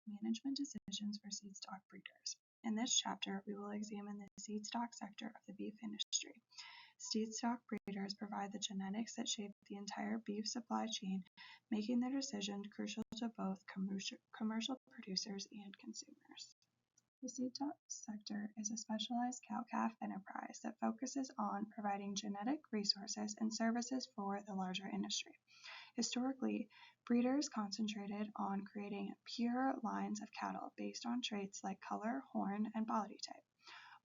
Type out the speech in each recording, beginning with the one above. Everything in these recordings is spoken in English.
Management decisions for seed stock breeders. In this chapter, we will examine the seed stock sector of the beef industry. Seed stock breeders provide the genetics that shape the entire beef supply chain, making their decision crucial to both commercial producers and consumers. The seed stock sector is a specialized cow-calf enterprise that focuses on providing genetic resources and services for the larger industry. Historically, breeders concentrated on creating pure lines of cattle based on traits like color, horn, and body type.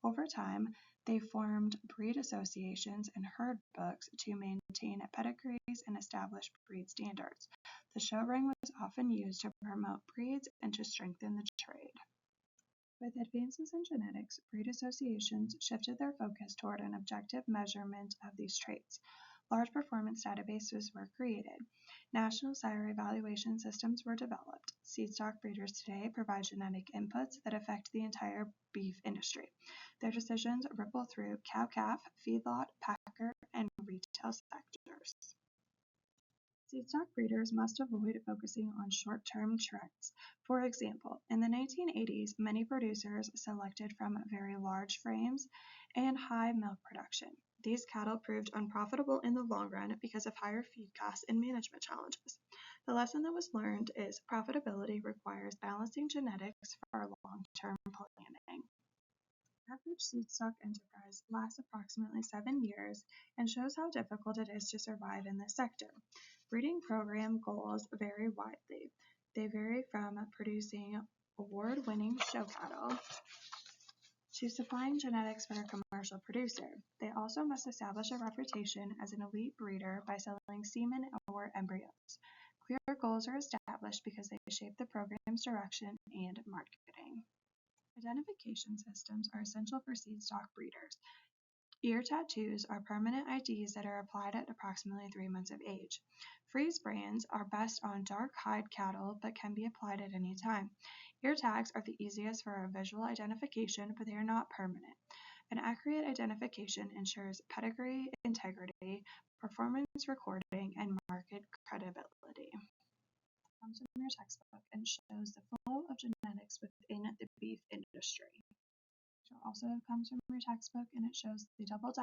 Over time, they formed breed associations and herd books to maintain pedigrees and establish breed standards. The show ring was often used to promote breeds and to strengthen the trade. With advances in genetics, breed associations shifted their focus toward an objective measurement of these traits. Large performance databases were created. National sire evaluation systems were developed. Seed stock breeders today provide genetic inputs that affect the entire beef industry. Their decisions ripple through cow-calf, feedlot, packer, and retail sectors. Seed stock breeders must avoid focusing on short-term trends. For example, in the 1980s, many producers selected from very large frames and high milk production. These cattle proved unprofitable in the long run because of higher feed costs and management challenges. The lesson that was learned is profitability requires balancing genetics for long-term planning. Average seed stock enterprise lasts approximately 7 years and shows how difficult it is to survive in this sector. Breeding program goals vary widely. They vary from producing award-winning show cattle to supplying genetics for a commercial producer. They also must establish a reputation as an elite breeder by selling semen or embryos. Clear goals are established because they shape the program's direction and marketing. Identification systems are essential for seed stock breeders. Ear tattoos are permanent IDs that are applied at approximately 3 months of age. Freeze brands are best on dark hide cattle but can be applied at any time. Ear tags are the easiest for a visual identification, but they are not permanent. An accurate identification ensures pedigree integrity, performance recording, and market credibility. Comes from your textbook and shows the flow of genetics within the beef industry. It also comes from your textbook and it shows the double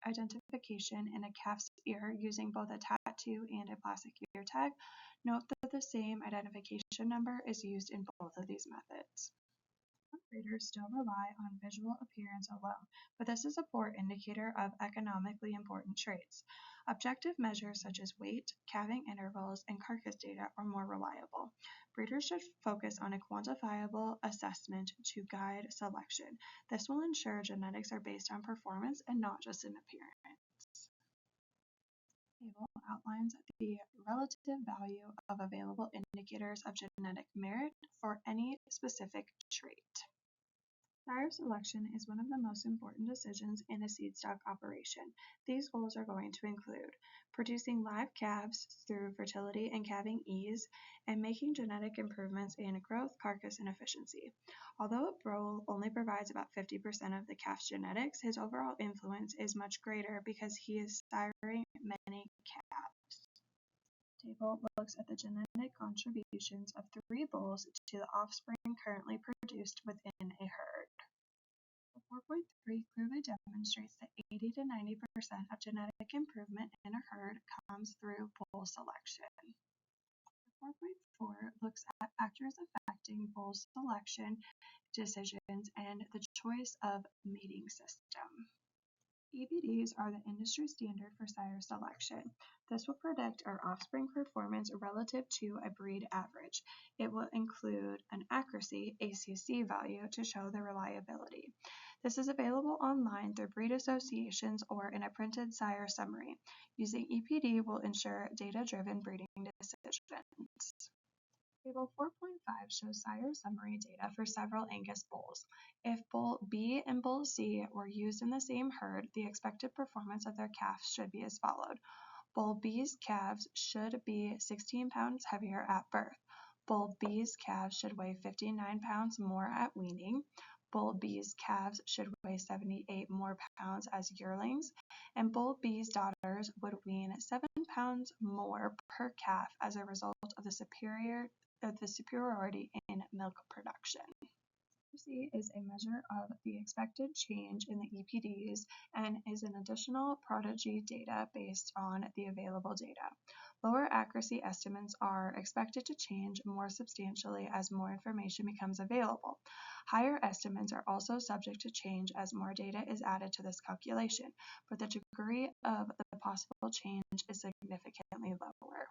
identification in a calf's ear using both a tattoo and a plastic ear tag. Note that the same identification number is used in both of these methods. Breeders still rely on visual appearance alone, but this is a poor indicator of economically important traits. Objective measures such as weight, calving intervals, and carcass data are more reliable. Breeders should focus on a quantifiable assessment to guide selection. This will ensure genetics are based on performance and not just an appearance. Table outlines the relative value of available indicators of genetic merit for any specific trait. Sire selection is one of the most important decisions in a seed stock operation. These goals are going to include producing live calves through fertility and calving ease, and making genetic improvements in growth, carcass, and efficiency. Although a bull only provides about 50% of the calf's genetics, his overall influence is much greater because he is siring many calves. Table looks at the genetic contributions of 3 bulls to the offspring currently produced within a herd. 4.3 clearly demonstrates that 80 to 90% of genetic improvement in a herd comes through bull selection. 4.4 looks at factors affecting bull selection decisions and the choice of mating system. EBDs are the industry standard for sire selection. This will predict our offspring performance relative to a breed average. It will include an accuracy ACC value to show the reliability. This is available online through breed associations or in a printed sire summary. Using EPD will ensure data-driven breeding decisions. Table 4.5 shows sire summary data for several Angus bulls. If bull B and bull C were used in the same herd, the expected performance of their calves should be as followed. Bull B's calves should be 16 pounds heavier at birth. Bull B's calves should weigh 59 pounds more at weaning. Bull B's calves should weigh 78 more pounds as yearlings, and Bull B's daughters would wean 7 pounds more per calf as a result of the superior the superiority in milk production. Accuracy is a measure of the expected change in the EPDs and is an additional prodigy data based on the available data. Lower accuracy estimates are expected to change more substantially as more information becomes available. Higher estimates are also subject to change as more data is added to this calculation, but the degree of the possible change is significantly lower.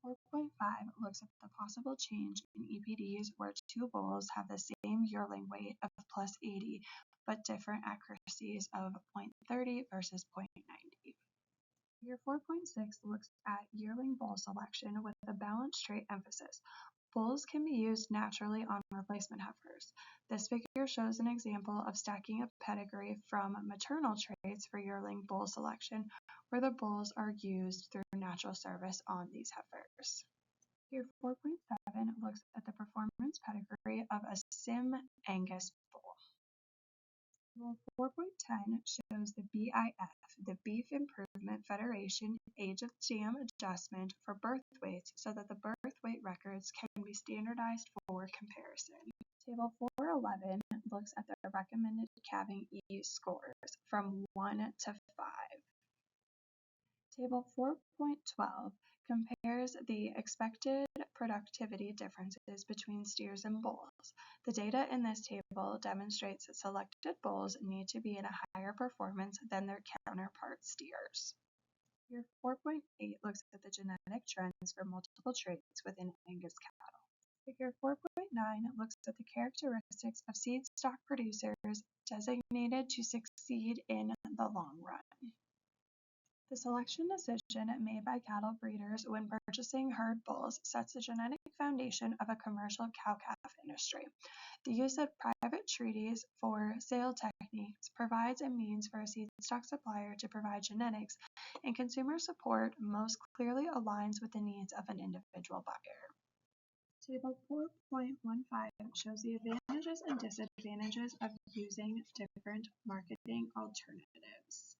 4.5 looks at the possible change in EPDs where two bulls have the same yearling weight of plus 80 but different accuracies of 0.30 versus 0.90. Figure 4.6 looks at yearling bull selection with a balanced trait emphasis. Bulls can be used naturally on replacement heifers. This figure shows an example of stacking a pedigree from maternal traits for yearling bull selection, where the bulls are used through natural service on these heifers. Figure 4.7 looks at the performance pedigree of a Sim Angus bull. Table 4.10 shows the BIF, the Beef Improvement Federation age of dam adjustment for birth weights so that the birth weight records can be standardized for comparison. Table 411 looks at the recommended calving E scores from 1 to 5. Table 4.12 compares the expected productivity differences between steers and bulls. The data in this table demonstrates that selected bulls need to be in a higher performance than their counterpart steers. Figure 4.8 looks at the genetic trends for multiple traits within Angus cattle. Figure 4.9 looks at the characteristics of seed stock producers designated to succeed in the long run. The selection decision made by cattle breeders when purchasing herd bulls sets the genetic foundation of a commercial cow-calf industry. The use of private treaties for sale techniques provides a means for a seed stock supplier to provide genetics, and consumer support most clearly aligns with the needs of an individual buyer. Table 4.15 shows the advantages and disadvantages of using different marketing alternatives.